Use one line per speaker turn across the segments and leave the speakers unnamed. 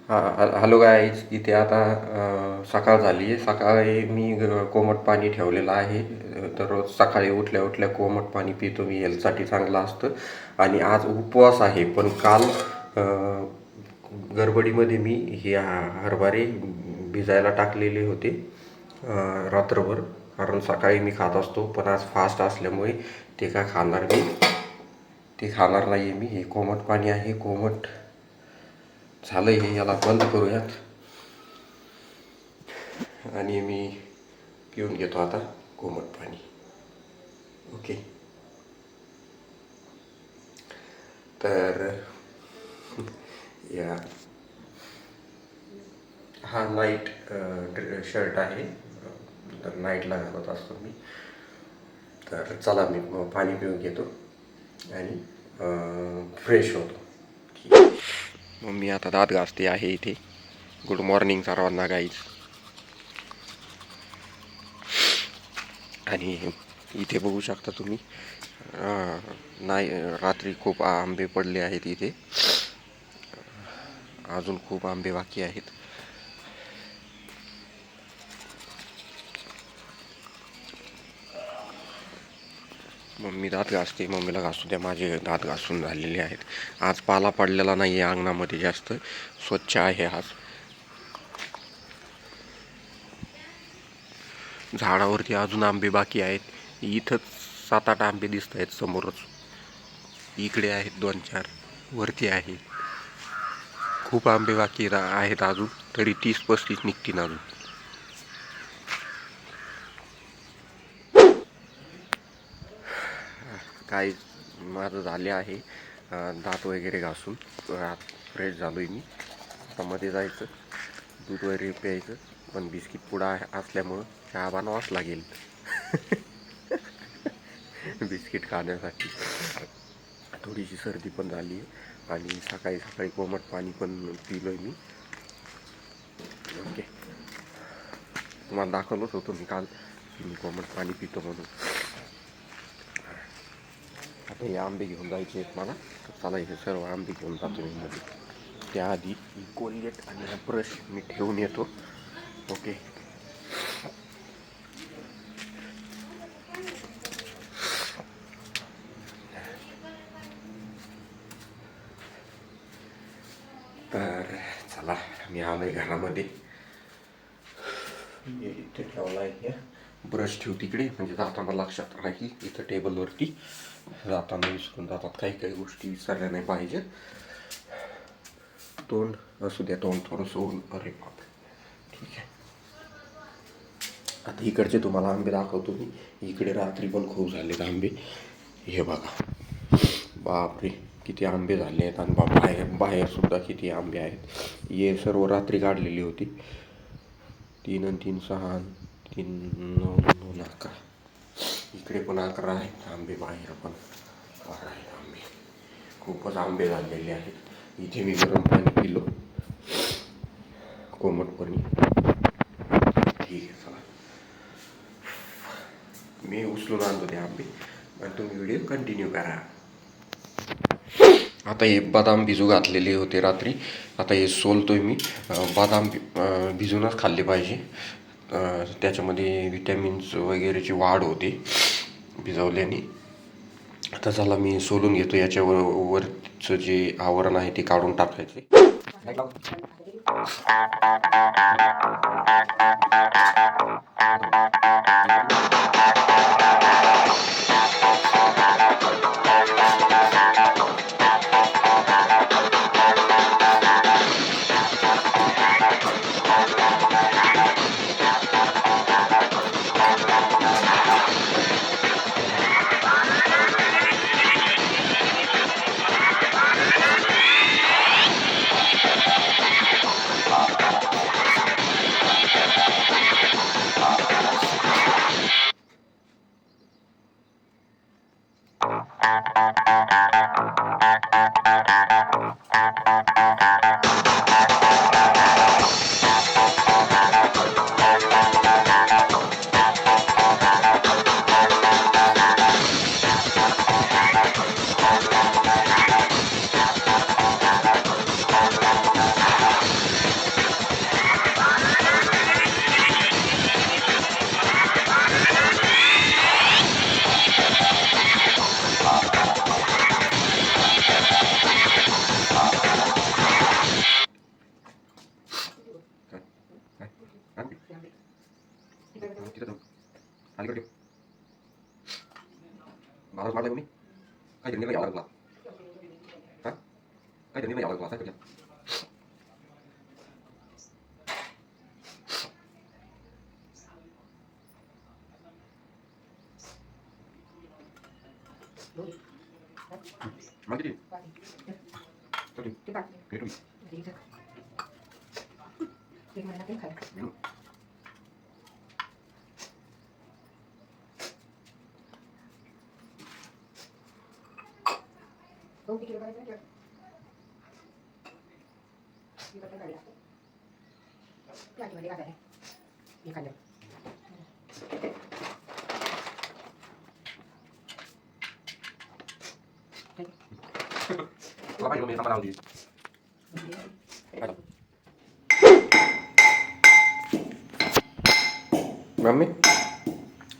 Hello guys, इथे आता सकाळ झाली आहे. सकाळी मी कोमट पाणी ठेवलेलं आहे. दररोज सकाळी उठल्या उठल्या कोमट पाणी पितो मी, हेल्थसाठी चांगलं असतं. आणि आज उपवास आहे, पण काल गडबडीमध्ये मी हे हरभरे भिजायला टाकलेले होते रात्रभर. कारण सकाळी मी खात असतो, पण आज फास्ट असल्यामुळे ते काय खाणार मी, ते खाणार नाही मी. हे कोमट पाणी आहे, कोमट झालं हे, याला बंद करूयात. आणि मी पिऊन घेतो आता कोमट पाणी. ओके. तर या हा नाईट शर्ट आहे, तर नाईटला घालत असतो मी. तर चला मी पाणी पिऊन घेतो आणि फ्रेश होतो. ठीक आहे. मग मी आता दात घासते आहे इथे. गुड मॉर्निंग सर्वांना गाईज. आणि इथे बघू शकता तुम्ही, नाही, रात्री खूप आंबे पडले आहेत इथे. अजून खूप आंबे बाकी आहेत. मम्मी दात घासते, मम्मीला घासू द्या. माझे दात घासून झालेले आहेत. आज पाला पडलेला नाही आहे अंगणामध्ये, जास्त स्वच्छ आहे आज. झाडावरती अजून आंबे बाकी आहेत. इथंच 7-8 आंबे दिसत आहेत समोरच. इकडे आहेत 2-4, वरती आहे. खूप आंबे बाकी आहेत अजून, तरी 30-35 निघतील अजून. काय माझं झाले आहे दात वगैरे घासून, फ्रेश झालो आहे मी. आता मध्ये जायचं, दूध वगैरे प्यायचं, पण बिस्किट पुडा असल्यामुळं चहा बनवावाच लागेल बिस्किट खाण्यासाठी. थोडीशी सर्दी पण झाली आहे आणि सकाळी सकाळी कोमट पाणी पण पिलो आहे मी. ओके, तुम्हाला दाखवलंच होतं मी काल, मी कोमट पाणी पितो म्हणून. आता हे आंबे घेऊन जायचे आहेत मला, तर चला हे सर्व आंबे घेऊन जातो मी मध्ये. त्याआधी कोलगेट आणि हा ब्रश मी ठेवून येतो. ओके. तर चला, मी आलोय घरामध्ये. इथे ठेवला आहे, ब्रश ठेव तिकडे, म्हणजे जाताना लक्षात राहील. इथं टेबलवरती जाताना विसरून जातात, काही काही गोष्टी विसरल्या नाही पाहिजेत. तोंड असू द्या, तोंड थोडं सोडून. अरे बाप, ठीक आहे. आता इकडचे तुम्हाला आंबे दाखवतो मी. इकडे रात्री पण खूप झालेत आंबे, हे बघा. बापरे, किती आंबे झाले आहेत. आणि बाहेर बाहेर सुद्धा किती आंबे आहेत. हे सर्व रात्री काढलेली होती. 3 आणि 3 6, 3 9 9 11. इकडे पण 11 आहेत आंबे, बाहेर पण 12 आहेत आंबे. खूपच आंबे झालेले आहेत. इथे मी गरम पाणी पिलो, कोमट पाणी. ठीक आहे, चला मी उचलून आणतो ते आंबे आणि तुम्ही व्हिडिओ कंटिन्यू करा. आता हे बदाम भिजू घातलेले होते रात्री, आता हे सोलतोय मी. बदाम भिजूनच खाल्ले पाहिजे, त्याच्यामध्ये विटॅमिन्स वगैरेची वाढ होते भिजवल्याने. आता चला मी सोलून घेतो. याच्यावरचं जे आवरण आहे ते काढून टाकायचे. निर्णय घ्यावा लागला हा काय निर्णय घ्यावा लागला काय माहिती Apa yang minta maaf di? Mami,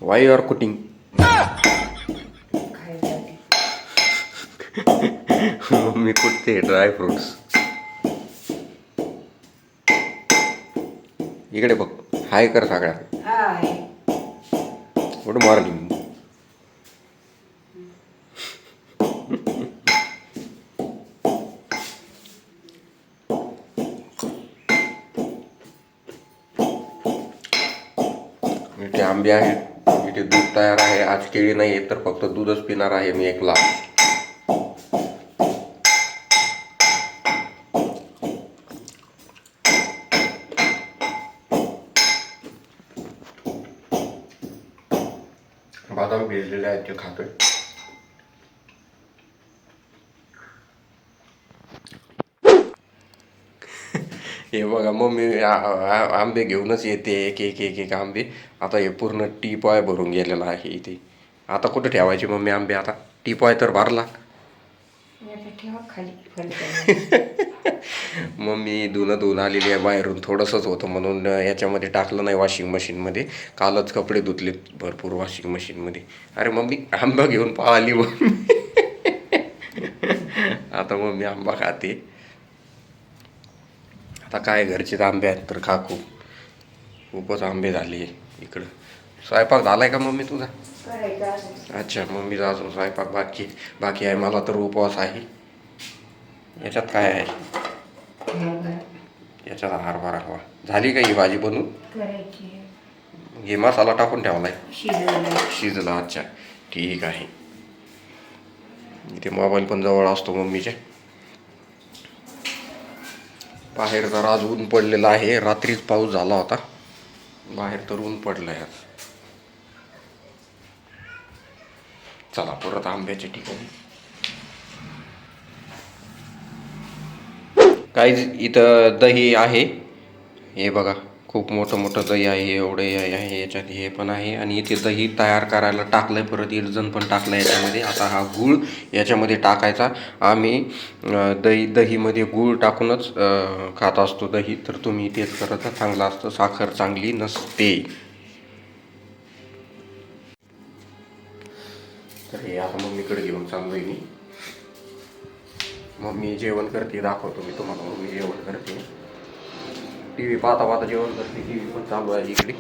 why you are cutting? Mummy कुठते ड्राय फ्रुट्स इकडे बघ हाय कर सगळ्या गुड मॉर्निंग इथे आंबे आहेत इथे दूध तयार आहे आज केळी नाही आहे तर फक्त दूधच पिणार आहे मी 1 ग्लास बदाम भिजलेले आहेत ते खातोय हे बघा मम्मी आंबे घेऊनच येते एक आंबे आता हे पूर्ण टीपॉय भरून गेलेला आहे इथे आता कुठे ठेवायचे मम्मी आंबे आता टीपॉय तर भरला मम्मी धुवून आलेली आहे बाहेरून थोडंसंच होतं म्हणून याच्यामध्ये टाकलं नाही वॉशिंग मशीनमध्ये कालच कपडे धुतले भरपूर वॉशिंग मशीनमध्ये अरे मम्मी आंबा घेऊन पळाली मम्मी आता मम्मी आंबा खाते आता काय घरचेच आंबे आहेत तर खा खूपच आंबे झाले इकडं स्वयंपाक झालाय का मम्मी तुझा अच्छा मम्मीचा अजून स्वयंपाक बाकी आहे मला तर उपवास आहे याच्यात काय आहे याच्यात हरभरा हवा झाली का ही भाजी बनवून हे मसाला टाकून ठेवलाय शिजला अच्छा ठीक आहे इथे मोबाईल पण जवळ असतो मम्मीच्या बाहेर तर आज ऊन पडलेलं आहे रात्रीच पाऊस झाला होता बाहेर तर ऊन पडलं आहे आज चला परत आंब्याच्या ठिकाणी काही इथं दही आहे हे बघा खूप मोठं दही आहे एवढे आहे याच्यात हे पण आहे आणि इथे दही तयार करायला टाकलंय परत इरजण पण टाकलं याच्यामध्ये आता हा गूळ याच्यामध्ये टाकायचा आम्ही दहीमध्ये गूळ टाकूनच खात असतो दही तर तुम्ही तेच करत चांगलं असतं साखर चांगली नसते तर हे आता मम्मीकडे घेऊन चाललोय मी मम्मी जेवण करते दाखवतो मी तुम्हाला मम्मी जेवण करते टी व्ही पाहता जेवण करते टी व्ही पण चालू आहे इकडे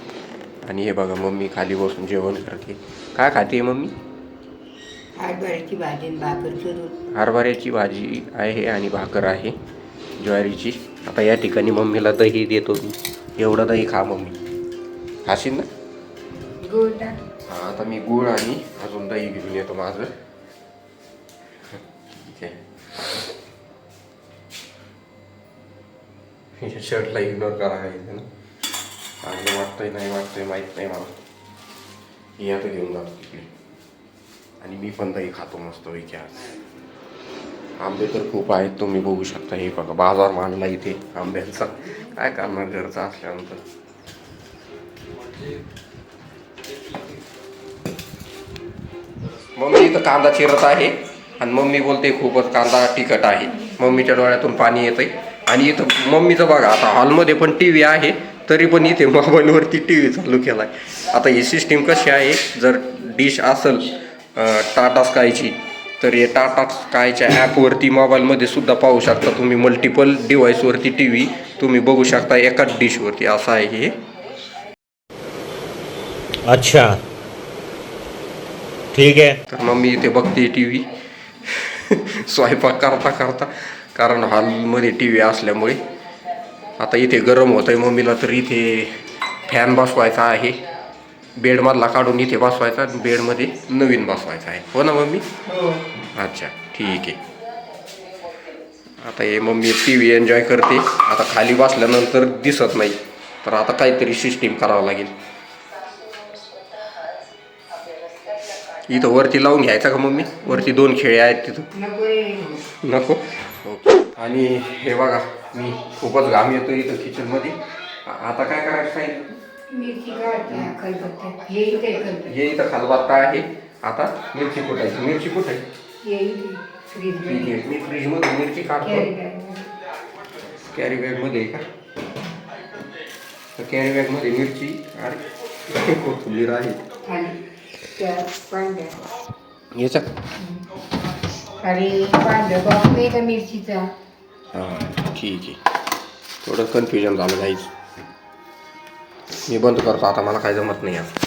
आणि हे बघा मम्मी खाली बसून जेवण करते काय खाते मम्मी
हरभऱ्याची भाजी भाकर
हरभऱ्याची भाजी आहे आणि भाकर आहे ज्वारीची आता या ठिकाणी मम्मीला दही देतो मी एवढं दही खा मम्मी खाशील ना
गोड
हां आता मी गूळ आणि अजून दही घेऊन येतो माझं शर्टला इग्नोर करायचं ना चांगलं वाटतंय नाही वाटतंय माहीत नाही मला हे आता घेऊन जातो तिकडे आणि मी पण दही खातो मस्त पैकी आज आंबे तर खूप आहेत तुम्ही बघू शकता हे बघा बाजार मांडला इथे आंब्यांचा काय करणार घरचा असल्यानंतर मम्मी इथं कांदा चिरत आहे आणि मम्मी बोलते खूपच कांदा तिखट आहे मम्मीच्या डोळ्यातून पाणी येतंय आणि इथं मम्मीचं बघा आता हॉलमध्ये पण टी व्ही आहे तरी पण इथे मोबाईलवरती टी व्ही चालू केला आहे आता ही सिस्टीम कशी आहे जर डिश असेल टाटा स्कायची तर हे टाटा स्कायच्या ॲपवरती मोबाईलमध्ये सुद्धा पाहू शकता तुम्ही मल्टिपल डिव्हाइसवरती टी व्ही तुम्ही बघू शकता एकाच डिशवरती असं आहे हे
अच्छा ठीक आहे
तर मम्मी इथे बघते टी व्ही स्वयंपाक करता करता, कारण हॉलमध्ये टी व्ही असल्यामुळे. आता इथे गरम होत आहे मम्मीला, तर इथे फॅन बसवायचा आहे. बेडमधला काढून इथे बसवायचा, बेडमध्ये नवीन बसवायचा आहे. हो ना मम्मी?
हो.
अच्छा ठीक आहे. आता हे मम्मी टी व्ही एन्जॉय करते. आता खाली बसल्यानंतर दिसत नाही, तर आता काहीतरी सिस्टीम करावं लागेल. इथं वरती लावून घ्यायचा का मम्मी? वरती 2 खेळे आहेत तिथं.
नको रे.
नको. ओके. आणि हे बघा, मी खूपच घाम येतो इथं किचनमध्ये. आता काय करायचं सांगितलं?
मिरची काढते खलबत्त्यात. हे इथे खलबत्त्यात.
हे इथं खलबत्ता आहे. आता मिरची कुठायची. मिरची कुठे आहे?
हे इथे फ्रीज
ठीक आहे, मी फ्रीजमध्ये मिरची काढतो. कॅरी बॅगमध्ये आहे का? तर कॅरी बॅगमध्ये मिरची आणि कोथिंबीर आहे.
खाली त्या पांढऱ्या
याच्यात
अरे पांढऱ्या बॉक्स नाही का मिरचीचा.
हां ठीक आहे. थोडं कन्फ्युजन झालं जायचं. मी बंद करतो आता, मला काय जमत नाही आता.